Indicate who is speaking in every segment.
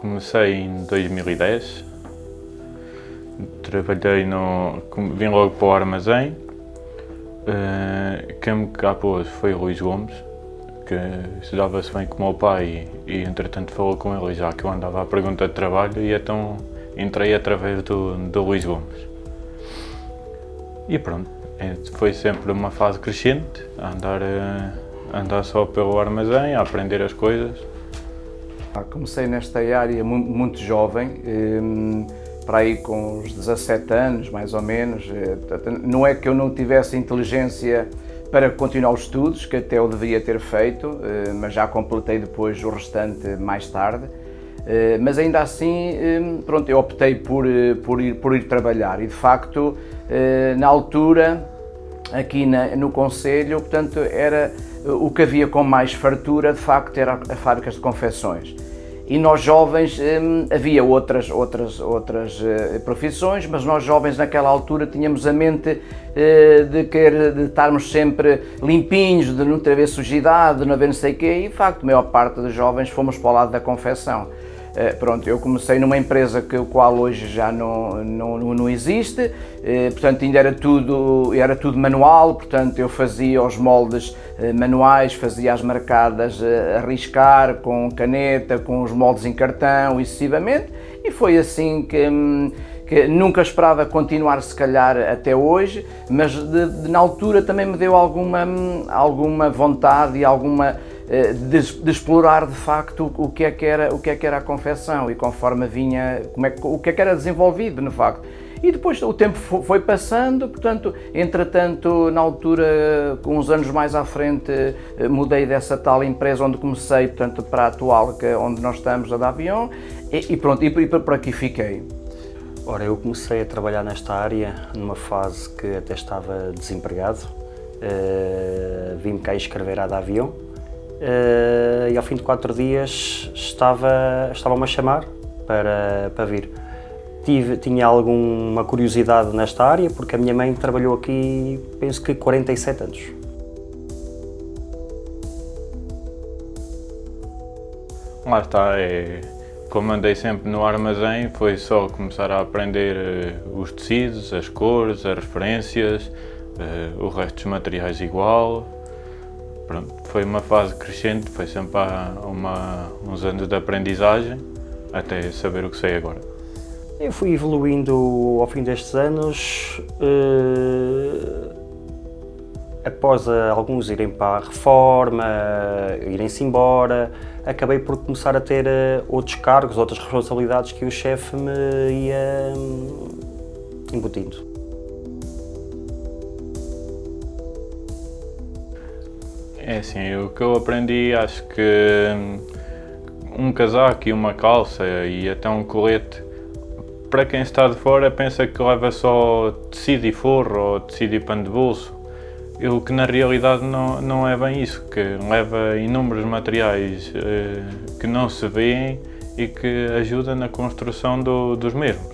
Speaker 1: comecei em 2010, trabalhei vim logo para o armazém. Quem me cá pôs foi o Luís Gomes, que se dava-se bem com o meu pai e entretanto falou com ele, já que eu andava à pergunta de trabalho, e então entrei através do Luís Gomes. E pronto, foi sempre uma fase crescente, andar só pelo armazém, a aprender as coisas.
Speaker 2: Comecei nesta área muito jovem, para aí com uns 17 anos, mais ou menos. Não é que eu não tivesse inteligência para continuar os estudos, que até eu deveria ter feito, mas já completei depois o restante mais tarde. Mas ainda assim, pronto, eu optei por ir trabalhar e, de facto, na altura, aqui no concelho, portanto, era o que havia com mais fartura, de facto, era a fábricas de confecções. E nós jovens, havia outras profissões, mas nós jovens naquela altura tínhamos a mente de estarmos sempre limpinhos, de não ter haver sujidade, de não haver não sei o quê, e de facto a maior parte dos jovens fomos para o lado da confecção. Pronto, eu comecei numa empresa o qual hoje já não existe, portanto ainda era tudo manual, portanto eu fazia os moldes manuais, fazia as marcadas a riscar com caneta, com os moldes em cartão e sucessivamente, e foi assim que nunca esperava continuar, se calhar, até hoje, mas na altura também me deu alguma vontade e alguma de explorar de facto o que é que era a confecção e conforme vinha, o que é que era desenvolvido, de facto. E depois o tempo foi passando, portanto, entretanto, na altura, uns anos mais à frente, mudei dessa tal empresa onde comecei, portanto, para a atual, onde nós estamos, a da Avion, e pronto, e por aqui fiquei.
Speaker 3: Ora, eu comecei a trabalhar nesta área numa fase que até estava desempregado. Vim-me cá inscrever à da Avion. E ao fim de 4 dias estavam-me a chamar para vir. Tinha alguma curiosidade nesta área, porque a minha mãe trabalhou aqui, penso que 47 anos.
Speaker 1: Lá está, como andei sempre no armazém, foi só começar a aprender os tecidos, as cores, as referências, o resto dos materiais igual. Pronto, foi uma fase crescente, foi sempre uns anos de aprendizagem, até saber o que sei agora.
Speaker 3: Eu fui evoluindo ao fim destes anos, após alguns irem para a reforma, irem-se embora, acabei por começar a ter outros cargos, outras responsabilidades que o chefe me ia embutindo.
Speaker 1: É assim, o que eu aprendi, acho que um casaco e uma calça e até um colete, para quem está de fora pensa que leva só tecido e forro ou tecido e pano de bolso, o que na realidade não é bem isso, que leva inúmeros materiais que não se veem e que ajudam na construção dos mesmos.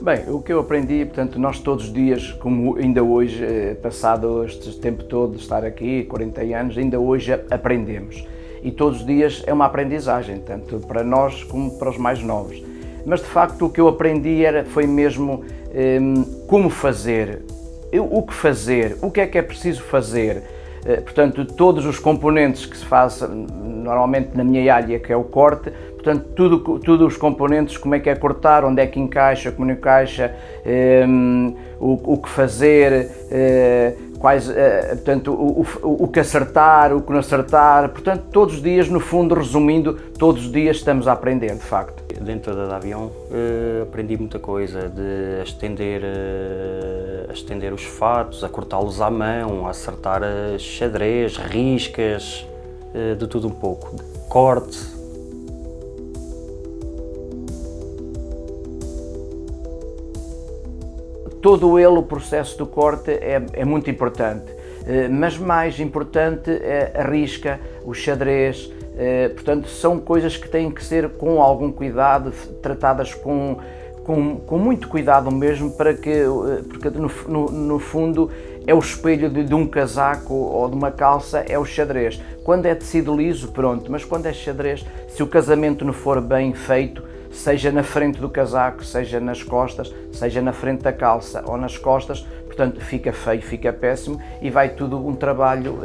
Speaker 2: Bem, o que eu aprendi, portanto, nós todos os dias, como ainda hoje, passado este tempo todo de estar aqui, 40 anos, ainda hoje aprendemos. E todos os dias é uma aprendizagem, tanto para nós como para os mais novos. Mas, de facto, o que eu aprendi foi mesmo como fazer, o que fazer, o que é preciso fazer. Portanto, todos os componentes que se faz normalmente na minha área, que é o corte, portanto, tudo os componentes, como é que é cortar, onde é que encaixa, como não encaixa, o que fazer, portanto, o que acertar, o que não acertar, portanto, todos os dias, no fundo, resumindo, todos os dias estamos a aprender, de facto.
Speaker 3: Dentro da Avion aprendi muita coisa, de estender os fatos, a cortá-los à mão, a acertar xadrez, riscas, de tudo um pouco, corte.
Speaker 2: Todo o processo do corte é muito importante, mas mais importante é a risca, o xadrez, portanto são coisas que têm que ser com algum cuidado, tratadas com com muito cuidado mesmo, porque no fundo é o espelho de um casaco ou de uma calça, é o xadrez. Quando é tecido liso, pronto, mas quando é xadrez, se o casamento não for bem feito, seja na frente do casaco, seja nas costas, seja na frente da calça ou nas costas, portanto fica feio, fica péssimo e vai tudo um trabalho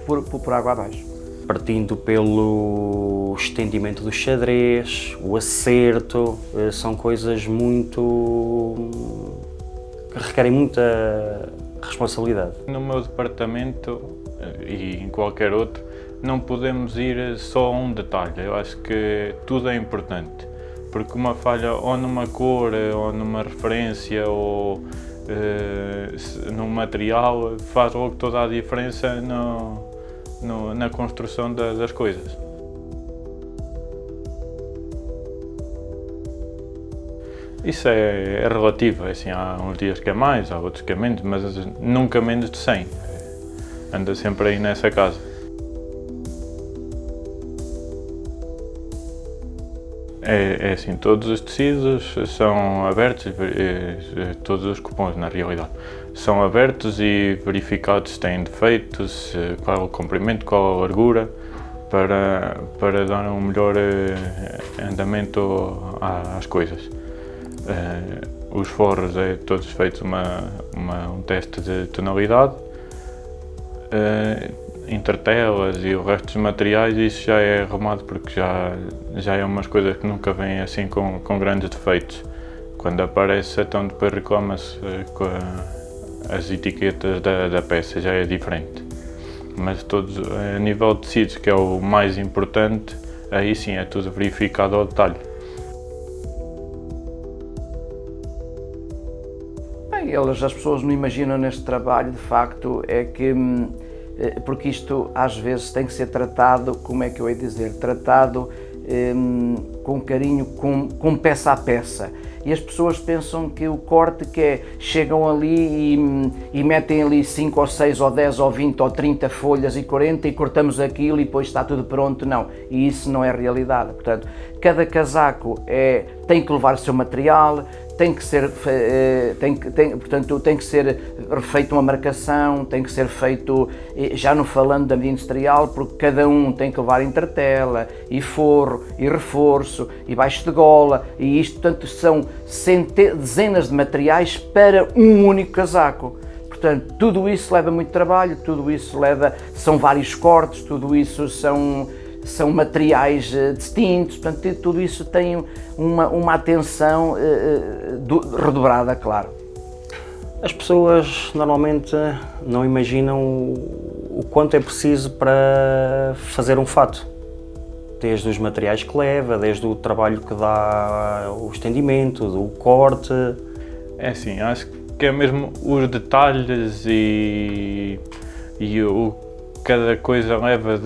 Speaker 2: por água abaixo.
Speaker 3: Partindo pelo estendimento do xadrez, o acerto, são coisas que requerem muita responsabilidade.
Speaker 1: No meu departamento e em qualquer outro, não podemos ir só a um detalhe. Eu acho que tudo é importante, porque uma falha ou numa cor, ou numa referência, ou num material, faz logo toda a diferença na construção das coisas. Isso é relativo, assim, há uns dias que é mais, há outros que é menos, mas nunca menos de 100. Anda sempre aí nessa casa. É assim, todos os tecidos são abertos, todos os cupons na realidade, são abertos e verificados se têm defeitos, qual é o comprimento, qual é a largura, para dar um melhor andamento às coisas. Os forros todos feitos um teste de tonalidade, entre telas e o resto dos materiais, isso já é arrumado porque já é umas coisas que nunca vêm assim com grandes defeitos. Quando aparece, então depois reclama-se com as etiquetas da peça, já é diferente. Mas todos, a nível de tecidos, que é o mais importante, aí sim é tudo verificado ao detalhe.
Speaker 2: Bem, as pessoas me imaginam neste trabalho, de facto, é que porque isto às vezes tem que ser tratado, como é que eu ia dizer, tratado com carinho, com peça a peça. E as pessoas pensam que o corte chegam ali e metem ali 5 ou 6 ou 10 ou 20 ou 30 folhas e 40 e cortamos aquilo e depois está tudo pronto, não. E isso não é realidade. Portanto, cada casaco tem que levar o seu material, tem que ser feita uma marcação, tem que ser feito, já não falando da medida industrial, porque cada um tem que levar entretela, e forro, e reforço, e baixo de gola, e isto, portanto, são dezenas de materiais para um único casaco. Portanto, tudo isso leva muito trabalho, tudo isso são vários cortes, tudo isso são materiais distintos, portanto, tudo isso tem uma atenção redobrada, claro.
Speaker 3: As pessoas normalmente não imaginam o quanto é preciso para fazer um fato. Desde os materiais que leva, desde o trabalho que dá o estendimento, o corte.
Speaker 1: É assim, acho que é mesmo os detalhes e o cada coisa leva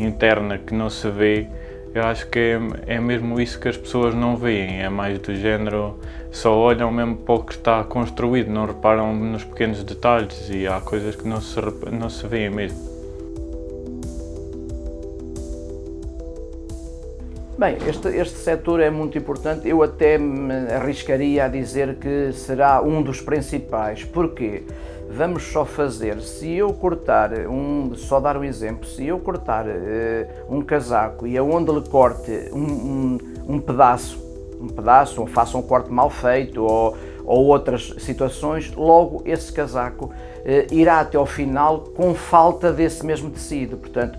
Speaker 1: interna que não se vê. Eu acho que é mesmo isso que as pessoas não veem, é mais do género, só olham mesmo para o que está construído, não reparam nos pequenos detalhes e há coisas que não se veem mesmo.
Speaker 2: Bem, este setor é muito importante, eu até me arriscaria a dizer que será um dos principais. Porquê? Vamos só fazer, se eu cortar, só dar um exemplo, se eu cortar um casaco e aonde lhe corte um pedaço, ou faça um corte mal feito ou outras situações, logo esse casaco irá até ao final com falta desse mesmo tecido. Portanto,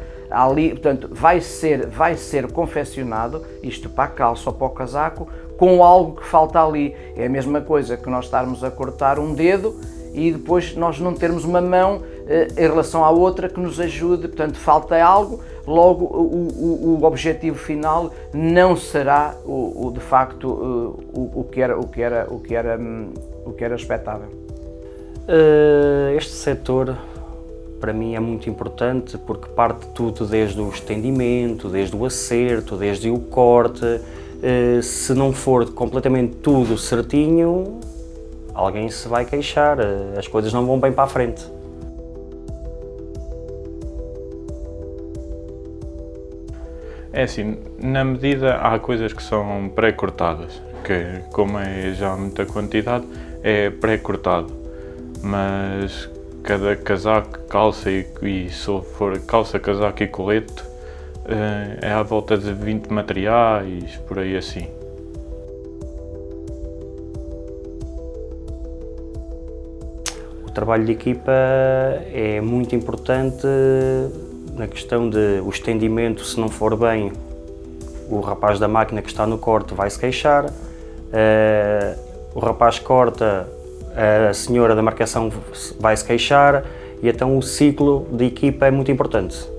Speaker 2: vai ser confeccionado, isto para a calça ou para o casaco, com algo que falta ali. É a mesma coisa que nós estarmos a cortar um dedo e depois nós não termos uma mão em relação à outra que nos ajude, portanto falta algo, logo o objetivo final não será de facto o que era expectável.
Speaker 3: Este setor para mim é muito importante porque parte tudo desde o estendimento, desde o acerto, desde o corte. Se não for completamente tudo certinho, alguém se vai queixar, as coisas não vão bem para a frente.
Speaker 1: É assim, na medida há coisas que são pré-cortadas porque como é já muita quantidade, é pré-cortado. Mas cada casaco, calça e se for calça, casaco e colete, é à volta de 20 materiais, por aí assim.
Speaker 3: O trabalho de equipa é muito importante na questão de o estendimento, se não for bem, o rapaz da máquina que está no corte vai se queixar, o rapaz corta, a senhora da marcação vai se queixar, e então o ciclo de equipa é muito importante.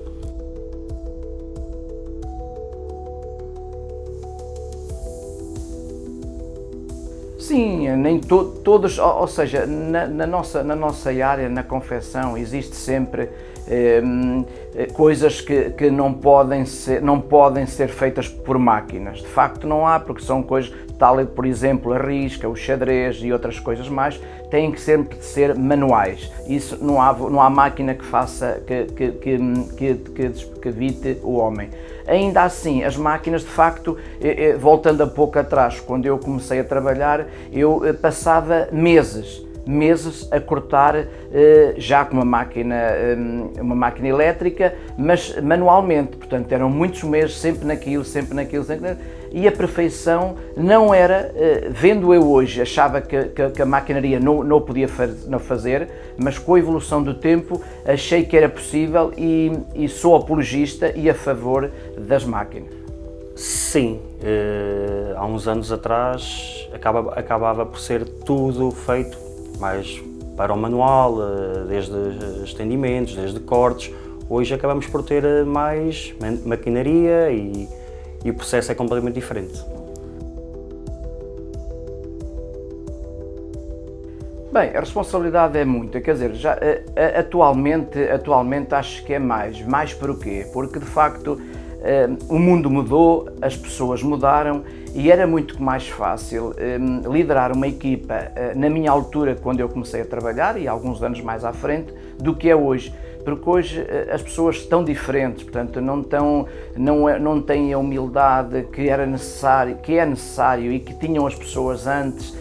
Speaker 2: Sim, nem todos, ou seja, na nossa área, na confecção, existe sempre coisas que não podem ser feitas por máquinas. De facto não há, porque são coisas, tal, por exemplo, a risca, o xadrez e outras coisas mais, têm que sempre ser manuais. Isso não há máquina que faça, que evite o homem. Ainda assim, as máquinas, de facto, voltando a pouco atrás, quando eu comecei a trabalhar, eu passava meses a cortar já com uma máquina elétrica, mas manualmente. Portanto, eram muitos meses sempre naquilo, e a perfeição não era, vendo eu hoje, achava que a maquinaria não podia fazer, mas com a evolução do tempo achei que era possível e sou apologista e a favor das máquinas.
Speaker 3: Sim, há uns anos atrás acabava por ser tudo feito mais para o manual, desde estendimentos, desde cortes. Hoje acabamos por ter mais maquinaria e o processo é completamente diferente.
Speaker 2: Bem, a responsabilidade é muita, quer dizer, já, atualmente acho que é mais por quê? Porque de facto o mundo mudou, as pessoas mudaram e era muito mais fácil liderar uma equipa na minha altura, quando eu comecei a trabalhar, e alguns anos mais à frente, do que é hoje. Porque hoje as pessoas estão diferentes, portanto não têm a humildade que é necessário e que tinham as pessoas antes,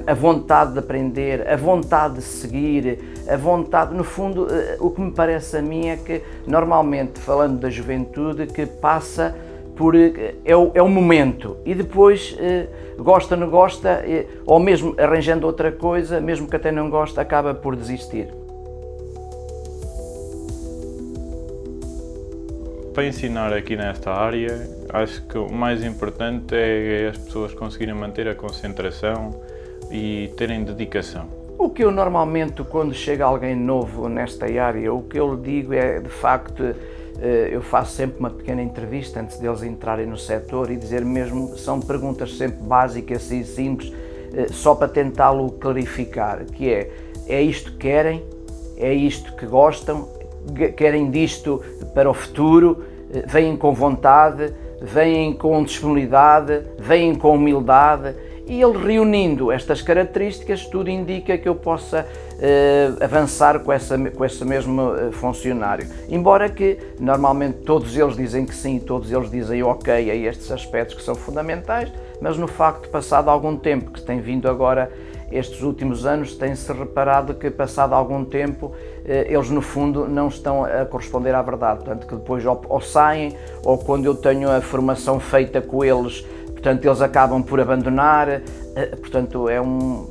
Speaker 2: a vontade de aprender, a vontade de seguir, a vontade, no fundo, o que me parece a mim é que, normalmente, falando da juventude, que passa por, é o momento, e depois, gosta, não gosta, ou mesmo arranjando outra coisa, mesmo que até não gosta, acaba por desistir.
Speaker 1: Para ensinar aqui nesta área, acho que o mais importante é as pessoas conseguirem manter a concentração e terem dedicação.
Speaker 2: O que eu normalmente, quando chega alguém novo nesta área, o que eu lhe digo é, de facto, eu faço sempre uma pequena entrevista antes deles entrarem no setor e dizer mesmo, são perguntas sempre básicas e simples, só para tentá-lo clarificar, que é isto que querem, é isto que gostam, querem disto para o futuro, vêm com vontade, vêm com disponibilidade, vêm com humildade, e ele reunindo estas características, tudo indica que eu possa avançar com esse mesmo funcionário. Embora que normalmente todos eles dizem que sim, todos eles dizem ok a estes aspectos que são fundamentais, mas no facto, passado algum tempo, que tem vindo agora estes últimos anos, tem-se reparado que, passado algum tempo, eles no fundo não estão a corresponder à verdade, portanto que depois ou saem, ou quando eu tenho a formação feita com eles, portanto eles acabam por abandonar, portanto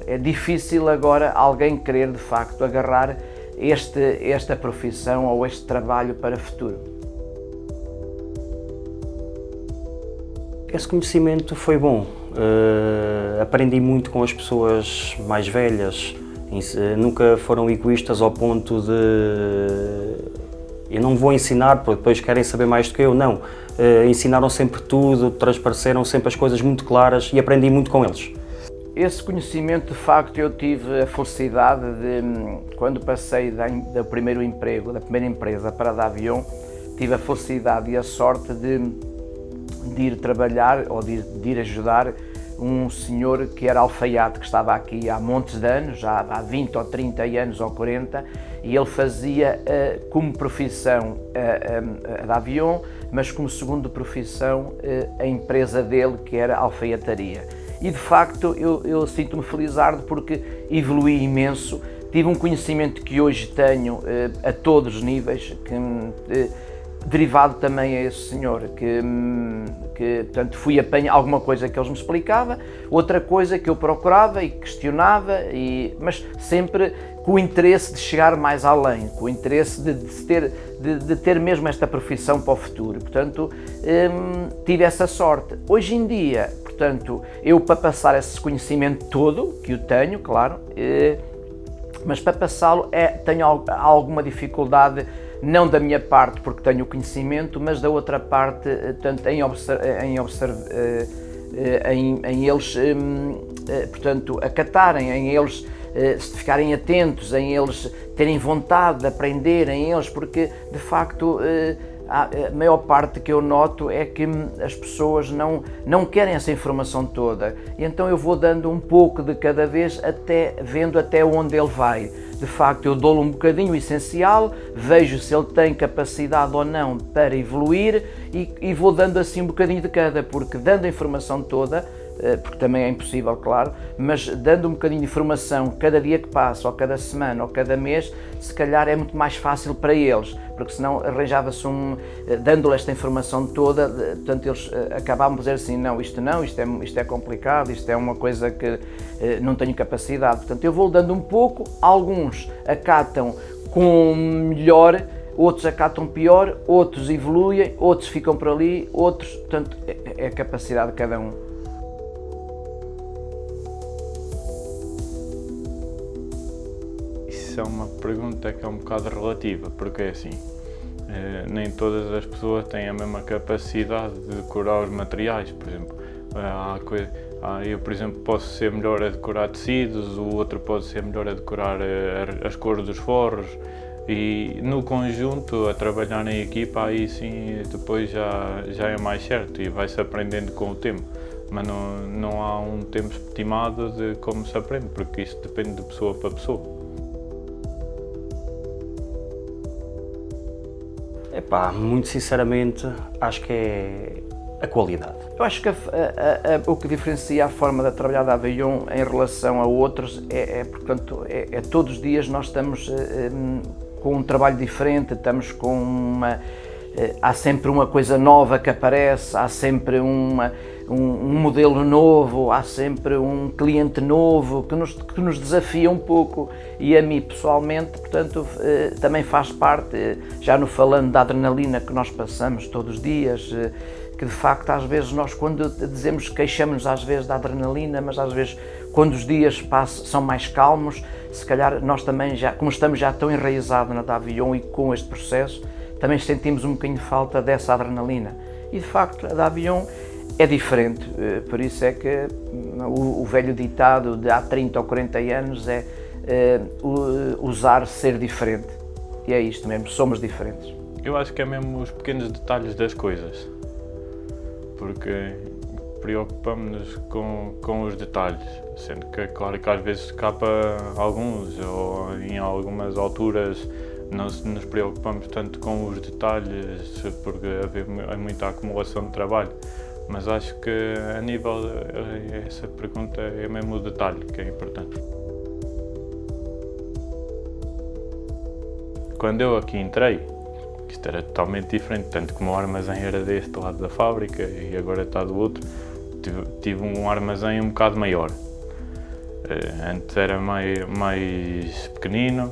Speaker 2: é difícil agora alguém querer de facto agarrar esta profissão ou este trabalho para o futuro.
Speaker 3: Esse conhecimento foi bom. Aprendi muito com as pessoas mais velhas, nunca foram egoístas ao ponto de eu não vou ensinar porque depois querem saber mais do que eu, não. Ensinaram sempre tudo, transpareceram sempre as coisas muito claras e aprendi muito com eles.
Speaker 2: Esse conhecimento, de facto, eu tive a felicidade de, quando passei do primeiro emprego, da primeira empresa para a Davion, tive a felicidade e a sorte de ir trabalhar ou de ir ajudar um senhor que era alfaiate, que estava aqui há montes de anos, já há 20 ou 30 anos ou 40, e ele fazia como profissão a Davion, mas como segunda profissão a empresa dele, que era a alfaiataria. e de facto eu sinto-me felizardo porque evoluí imenso, tive um conhecimento que hoje tenho a todos os níveis, derivado também a esse senhor, que portanto, fui apanhar alguma coisa que eles me explicavam, outra coisa que eu procurava e questionava, mas sempre com o interesse de chegar mais além, com o interesse de ter mesmo esta profissão para o futuro. Portanto, tive essa sorte. Hoje em dia, portanto, eu para passar esse conhecimento todo, que eu tenho, claro, mas para passá-lo tenho alguma dificuldade, não da minha parte porque tenho o conhecimento, mas da outra parte, portanto, em eles, portanto, acatarem, em eles ficarem atentos, em eles terem vontade de aprender, em eles, porque de facto a maior parte que eu noto é que as pessoas não querem essa informação toda, e então eu vou dando um pouco de cada vez, vendo até onde ele vai. De facto, eu dou-lhe um bocadinho o essencial, vejo se ele tem capacidade ou não para evoluir e vou dando assim um bocadinho de cada, porque dando a informação toda, porque também é impossível, claro, mas dando um bocadinho de informação cada dia que passa, ou cada semana, ou cada mês, se calhar é muito mais fácil para eles, porque senão arranjava-se dando-lhe esta informação toda, portanto eles acabavam por dizer assim, não, isto é complicado, isto é uma coisa que não tenho capacidade. Portanto, eu vou dando um pouco, alguns acatam com melhor, outros acatam pior, outros evoluem, outros ficam por ali, outros, portanto, é a capacidade de cada um.
Speaker 1: Isso é uma pergunta que é um bocado relativa, porque é assim, nem todas as pessoas têm a mesma capacidade de decorar os materiais. Por exemplo, eu, por exemplo, posso ser melhor a decorar tecidos, o outro pode ser melhor a decorar as cores dos forros, e no conjunto, a trabalhar em equipa, aí sim depois já é mais certo e vai-se aprendendo com o tempo. Mas não há um tempo estimado de como se aprende, porque isso depende de pessoa para pessoa.
Speaker 3: Epá, muito sinceramente, acho que é a qualidade.
Speaker 2: Eu acho que o que diferencia a forma de trabalhar da Avion em relação a outros portanto, todos os dias nós estamos com um trabalho diferente, estamos com há sempre uma coisa nova que aparece, há sempre um modelo novo, há sempre um cliente novo que nos desafia um pouco, e a mim pessoalmente, portanto, também faz parte, já no falando da adrenalina que nós passamos todos os dias, que de facto às vezes nós quando dizemos, queixamos-nos às vezes da adrenalina, mas às vezes quando os dias são mais calmos, se calhar nós também como estamos já tão enraizados na Avion e com este processo, também sentimos um bocadinho de falta dessa adrenalina. E de facto a Avion é diferente, por isso é que o velho ditado de há 30 ou 40 anos é usar ser diferente. E é isto mesmo, somos diferentes.
Speaker 1: Eu acho que é mesmo os pequenos detalhes das coisas, porque preocupamos-nos com os detalhes, sendo que claro que às vezes escapa alguns, ou em algumas alturas não nos preocupamos tanto com os detalhes, porque há muita acumulação de trabalho. Mas acho que a nível, essa pergunta é mesmo o detalhe que é importante. Quando eu aqui entrei, isto era totalmente diferente, tanto que o meu armazém era deste lado da fábrica e agora está do outro. Tive um armazém um bocado maior. Antes era mais pequenino,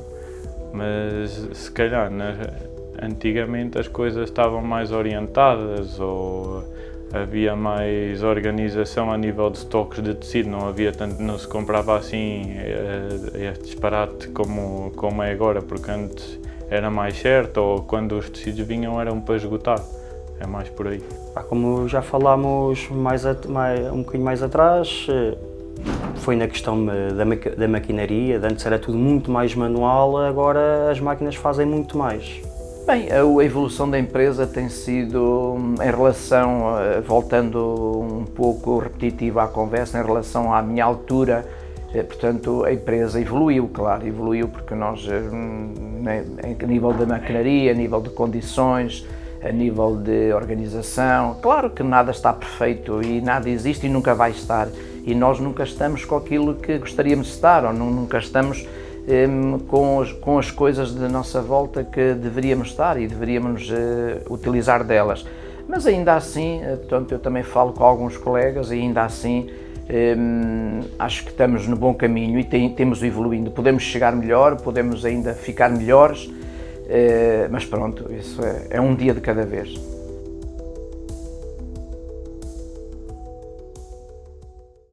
Speaker 1: mas se calhar antigamente as coisas estavam mais orientadas, ou havia mais organização a nível de estoques de tecido, não se comprava assim disparate como é agora, porque antes era mais certo, ou quando os tecidos vinham eram para esgotar, é mais por aí.
Speaker 3: Como já falámos um bocadinho mais atrás, foi na questão da maquinaria, de antes era tudo muito mais manual, agora as máquinas fazem muito mais.
Speaker 2: Bem, a evolução da empresa tem sido, em relação, voltando um pouco repetitivo à conversa, em relação à minha altura, portanto a empresa evoluiu, claro, evoluiu porque nós, a nível da maquinaria, a nível de condições, a nível de organização, claro que nada está perfeito e nada existe e nunca vai estar. e nós nunca estamos com aquilo que gostaríamos de estar, ou nunca estamos com as coisas da nossa volta que deveríamos estar e deveríamos utilizar delas. Mas ainda assim, portanto, eu também falo com alguns colegas e ainda assim acho que estamos no bom caminho e temos evoluindo. Podemos chegar melhor, podemos ainda ficar melhores, mas pronto, isso é um dia de cada vez.